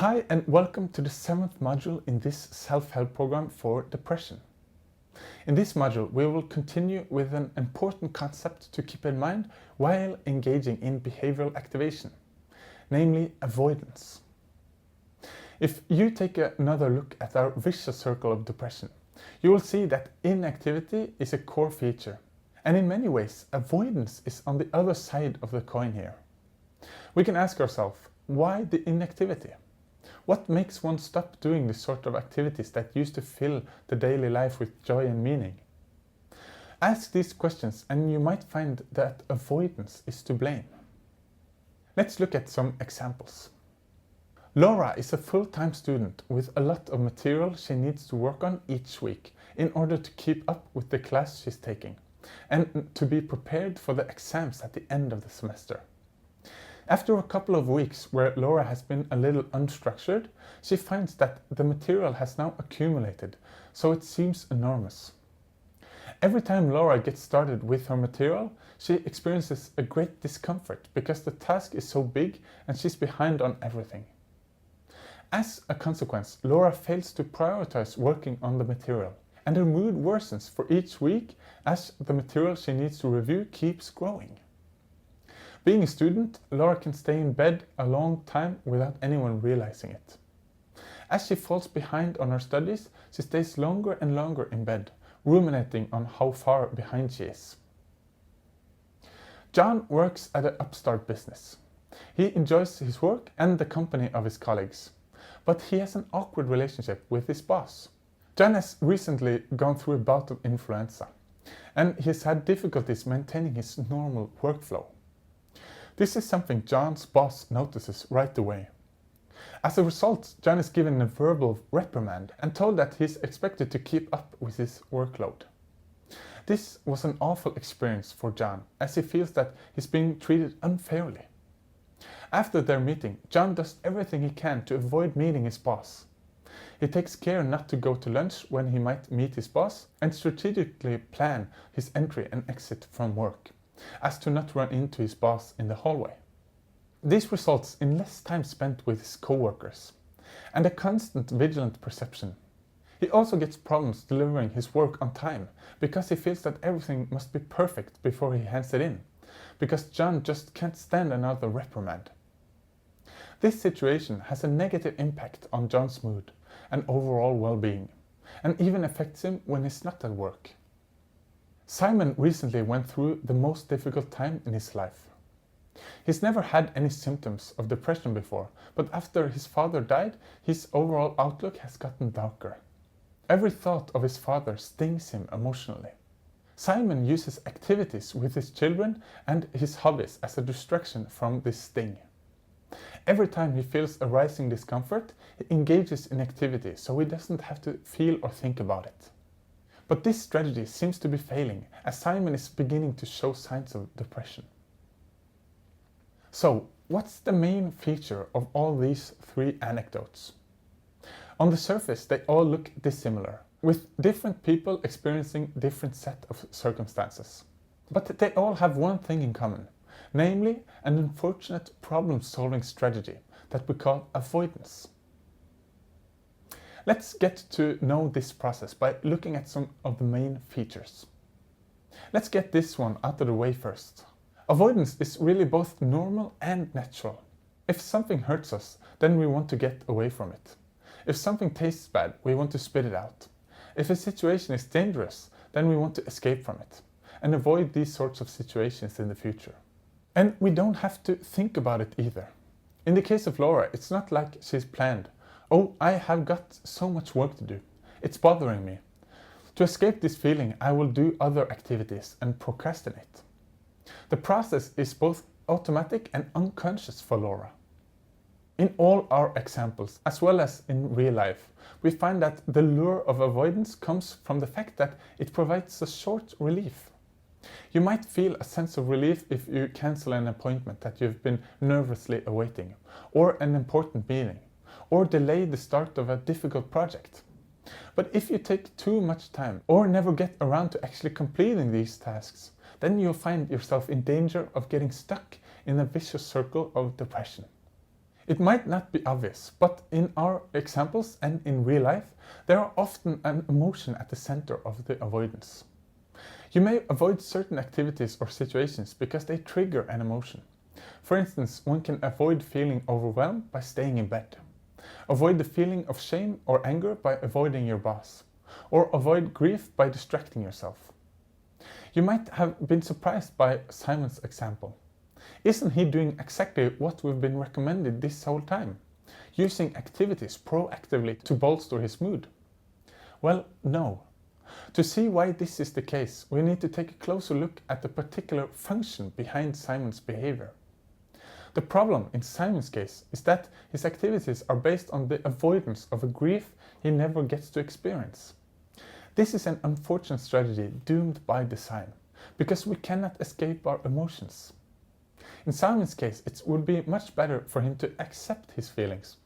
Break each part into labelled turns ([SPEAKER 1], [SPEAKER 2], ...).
[SPEAKER 1] Hi and welcome to the 7th module in this self-help program for depression. In this module we will continue with an important concept to keep in mind while engaging in behavioral activation, namely avoidance. If you take another look at our vicious circle of depression, you will see that inactivity is a core feature, and in many ways avoidance is on the other side of the coin here. We can ask ourselves, why the inactivity? What makes one stop doing the sort of activities that used to fill the daily life with joy and meaning? Ask these questions and you might find that avoidance is to blame. Let's look at some examples. Laura is a full-time student with a lot of material she needs to work on each week in order to keep up with the class she's taking and to be prepared for the exams at the end of the semester. After a couple of weeks where Laura has been a little unstructured, she finds that the material has now accumulated, so it seems enormous. Every time Laura gets started with her material, she experiences a great discomfort because the task is so big and she's behind on everything. As a consequence, Laura fails to prioritize working on the material, and her mood worsens for each week as the material she needs to review keeps growing. Being a student, Laura can stay in bed a long time without anyone realizing it. As she falls behind on her studies, she stays longer and longer in bed, ruminating on how far behind she is. John works at an upstart business. He enjoys his work and the company of his colleagues, but he has an awkward relationship with his boss. John has recently gone through a bout of influenza, and he has had difficulties maintaining his normal workflow. This is something John's boss notices right away. As a result, John is given a verbal reprimand and told that he is expected to keep up with his workload. This was an awful experience for John, as he feels that he's being treated unfairly. After their meeting, John does everything he can to avoid meeting his boss. He takes care not to go to lunch when he might meet his boss and strategically plan his entry and exit from work, as to not run into his boss in the hallway. This results in less time spent with his co-workers and a constant vigilant perception. He also gets problems delivering his work on time because he feels that everything must be perfect before he hands it in, because John just can't stand another reprimand. This situation has a negative impact on John's mood and overall well-being, and even affects him when he's not at work. Simon recently went through the most difficult time in his life. He's never had any symptoms of depression before, but after his father died, his overall outlook has gotten darker. Every thought of his father stings him emotionally. Simon uses activities with his children and his hobbies as a distraction from this sting. Every time he feels a rising discomfort, he engages in activity so he doesn't have to feel or think about it. But this strategy seems to be failing, as Simon is beginning to show signs of depression. So, what's the main feature of all these three anecdotes? On the surface, they all look dissimilar, with different people experiencing different set of circumstances. But they all have one thing in common, namely an unfortunate problem-solving strategy that we call avoidance. Let's get to know this process by looking at some of the main features. Let's get this one out of the way first. Avoidance is really both normal and natural. If something hurts us, then we want to get away from it. If something tastes bad, we want to spit it out. If a situation is dangerous, then we want to escape from it and avoid these sorts of situations in the future. And we don't have to think about it either. In the case of Laura, it's not like she's planned, "Oh, I have got so much work to do. It's bothering me. To escape this feeling, I will do other activities and procrastinate." The process is both automatic and unconscious for Laura. In all our examples, as well as in real life, we find that the lure of avoidance comes from the fact that it provides a short relief. You might feel a sense of relief if you cancel an appointment that you've been nervously awaiting, or an important meeting, or delay the start of a difficult project. But if you take too much time or never get around to actually completing these tasks, then you'll find yourself in danger of getting stuck in a vicious circle of depression. It might not be obvious, but in our examples and in real life, there are often an emotion at the center of the avoidance. You may avoid certain activities or situations because they trigger an emotion. For instance, one can avoid feeling overwhelmed by staying in bed. Avoid the feeling of shame or anger by avoiding your boss. Or avoid grief by distracting yourself. You might have been surprised by Simon's example. Isn't he doing exactly what we've been recommended this whole time? Using activities proactively to bolster his mood? Well, no. To see why this is the case, we need to take a closer look at the particular function behind Simon's behavior. The problem in Simon's case is that his activities are based on the avoidance of a grief he never gets to experience. This is an unfortunate strategy doomed by design, because we cannot escape our emotions. In Simon's case, it would be much better for him to accept his feelings,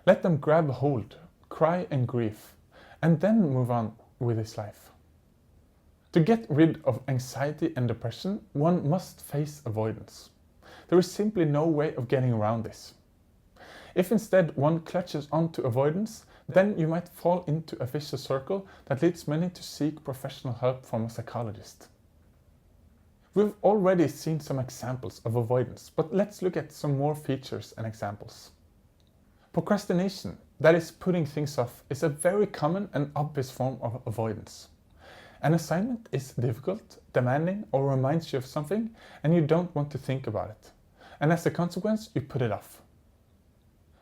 [SPEAKER 1] let them grab hold, cry and grieve, and then move on with his life. To get rid of anxiety and depression, one must face avoidance. There is simply no way of getting around this. If instead one clutches onto avoidance, then you might fall into a vicious circle that leads many to seek professional help from a psychologist. We've already seen some examples of avoidance, but let's look at some more features and examples. Procrastination, that is putting things off, is a very common and obvious form of avoidance. An assignment is difficult, demanding, or reminds you of something, and you don't want to think about it. And as a consequence, you put it off.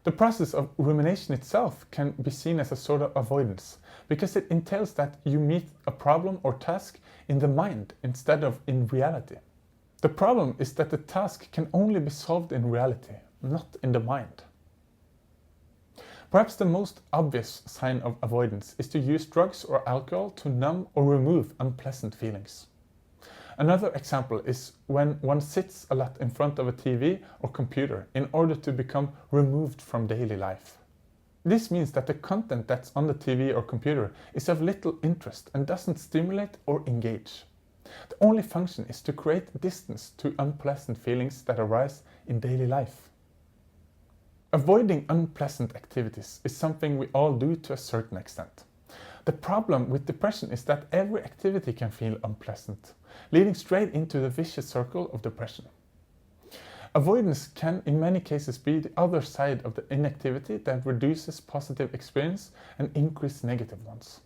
[SPEAKER 1] The process of rumination itself can be seen as a sort of avoidance, because it entails that you meet a problem or task in the mind instead of in reality. The problem is that the task can only be solved in reality, not in the mind. Perhaps the most obvious sign of avoidance is to use drugs or alcohol to numb or remove unpleasant feelings. Another example is when one sits a lot in front of a TV or computer in order to become removed from daily life. This means that the content that's on the TV or computer is of little interest and doesn't stimulate or engage. The only function is to create distance to unpleasant feelings that arise in daily life. Avoiding unpleasant activities is something we all do to a certain extent. The problem with depression is that every activity can feel unpleasant, leading straight into the vicious circle of depression. Avoidance can in many cases be the other side of the inactivity that reduces positive experience and increases negative ones.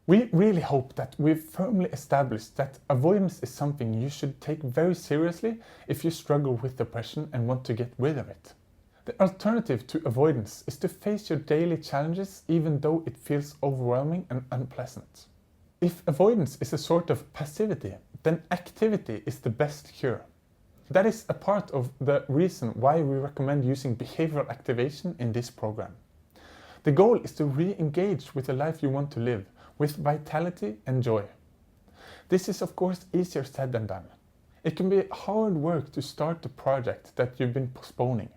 [SPEAKER 1] We really hope that we've firmly established that avoidance is something you should take very seriously if you struggle with depression and want to get rid of it. The alternative to avoidance is to face your daily challenges even though it feels overwhelming and unpleasant. If avoidance is a sort of passivity, then activity is the best cure. That is a part of the reason why we recommend using behavioral activation in this program. The goal is to re-engage with the life you want to live, with vitality and joy. This is of course easier said than done. It can be hard work to start the project that you've been postponing,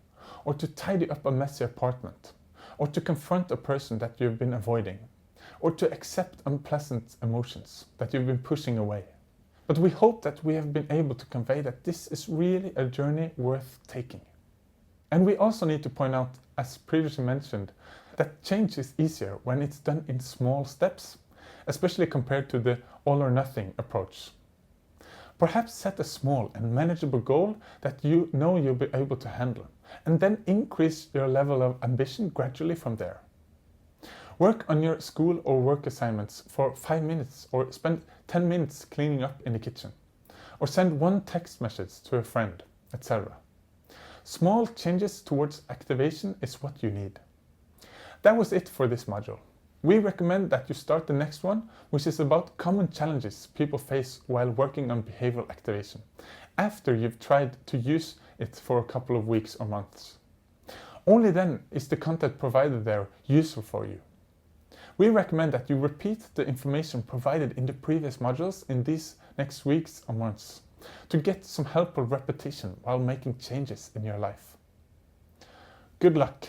[SPEAKER 1] or to tidy up a messy apartment, or to confront a person that you've been avoiding, or to accept unpleasant emotions that you've been pushing away. But we hope that we have been able to convey that this is really a journey worth taking. And we also need to point out, as previously mentioned, that change is easier when it's done in small steps, especially compared to the all or nothing approach. Perhaps set a small and manageable goal that you know you'll be able to handle, and then increase your level of ambition gradually from there. Work on your school or work assignments for 5 minutes, or spend 10 minutes cleaning up in the kitchen, or send one text message to a friend, etc. Small changes towards activation is what you need. That was it for this module. We recommend that you start the next one, which is about common challenges people face while working on behavioral activation, after you've tried to use it for a couple of weeks or months. Only then is the content provided there useful for you. We recommend that you repeat the information provided in the previous modules in these next weeks or months, to get some helpful repetition while making changes in your life. Good luck!